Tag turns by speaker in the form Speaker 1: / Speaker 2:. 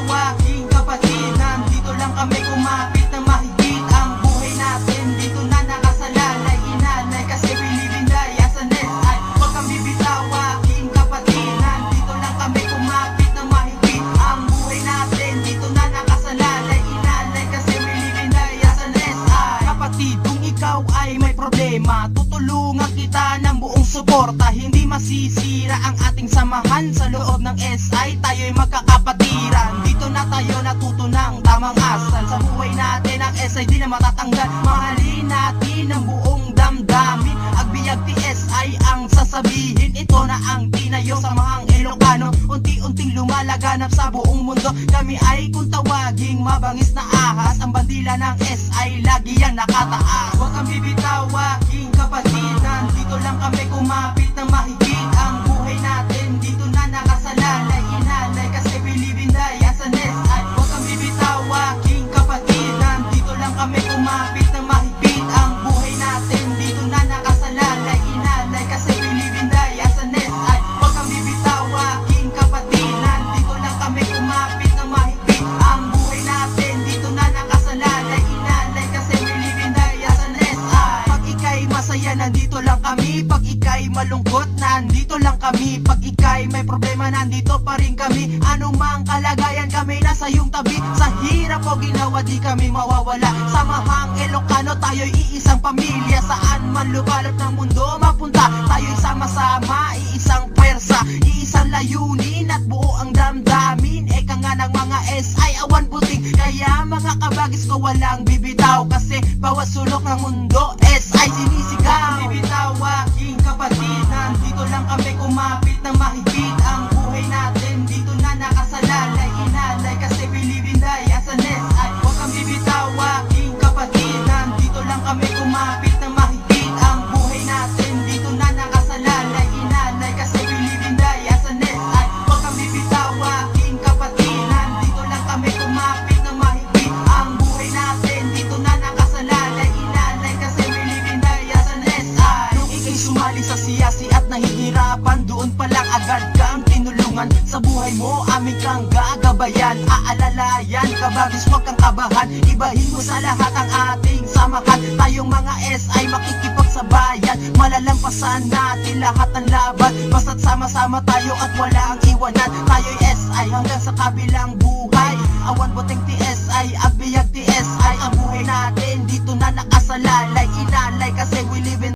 Speaker 1: bitaw, aking kapatid. Nandito lang kami kumapit na mahigit. Ang buhay natin dito na nakasalalay. Inalay kasi believe in the asanes ay huwag kang bibitaw, aking kapatid. Nandito lang kami kumapit na mahigit. Ang buhay natin dito na nakasalalay. Inalay kasi believe in the asanes ay kapatid, kung ikaw ay may problema, tutulungan kita ng buong suporta. Hindi masisira ang ating samahan sa loob ng SI. Tayo'y magkakapatiran. Dito na tayo natuto ng tamang asal. Sa buhay natin ang SI di na matatanggal. Mahalin natin ang buong damdamin. Agbiag TSI ang sasabihin. Ito na ang tinayo sa mahang Ilocano. Unti-unting lumalaganap sa buong mundo. Kami ay kung tawaging mabangis na ahas. Ang bandila ng SI lagi yan nakataas. Huwag kang bibitaw, aking kapatid. Nandito lang kami kumapit ng mahigit. Ang buhay natin dito na nakasalalay. Inalay kasi believe in the asanes ay huwag kang bibitaw, aking kapatid. Nandito lang kami kumapit ng mahigit. Ang buhay natin dito na nakasalalay. Inalay kasi believe in the asanes ay huwag kang bibitaw, aking kapatid. Nandito lang kami kumapit ng mahigit. Ang buhay natin dito na nakasalalay. Inalay kasi believe in the asanes ay pag ika'y masaya nandito lang kami. Pag ika'y malungkot nandito lang kami. Pag ika'y may problema nandito pa rin kami. Anumang kalagayan kami nasa iyong tabi. Sa hirap o ginawa di kami mawawala. Sa mahang Ilocano tayo'y iisang pamilya. Saan man lubalap ng mundo mapunta, tayo'y sama-sama, iisang pwersa, iisang layunin at buo ang damdamin. Eka nga ng mga SI awan puting. Kaya mga kabagis ko walang bibitaw. Kasi bawat sulok ng mundo SI sinisigaw. Bibitaw, aking kapatid. Nandito lang kami kumapit ng mahigit. Ang buhay natin dito na nakasalalay. Inalay kasi believe in the asanes ay huwag kang bibitaw, aking kapatid. Nandito lang kami kumapit ng mahigit. Ang buhay natin dito na nakasalalay. Inalay kasi believe in the asanes ay huwag kang bibitaw, aking kapatid. Nandito lang kami kumapit ng mahigit. Ang buhay natin dito na nakasalalay. Inalay kasi believe in the asanes ay nung ika'y sumali sa siyasi at nahihirapan, doon pa lang agad kang tinulungan. Sa buhay mo aming kang gagabayan. Aalalayan, kabagis huwag kang kabahan. Ibahin mo sa lahat ang ating samahan. Tayong mga SI makikipagsabayan. Malalampasan natin lahat ng laban. Basta't sama-sama tayo at wala ang iwanan. Tayo'y SI hanggang sa kabilang buhay. Awan boteng TSI, agbiag TSI. Ang buhay natin dito na nakasalalay. Inalay kasi we live in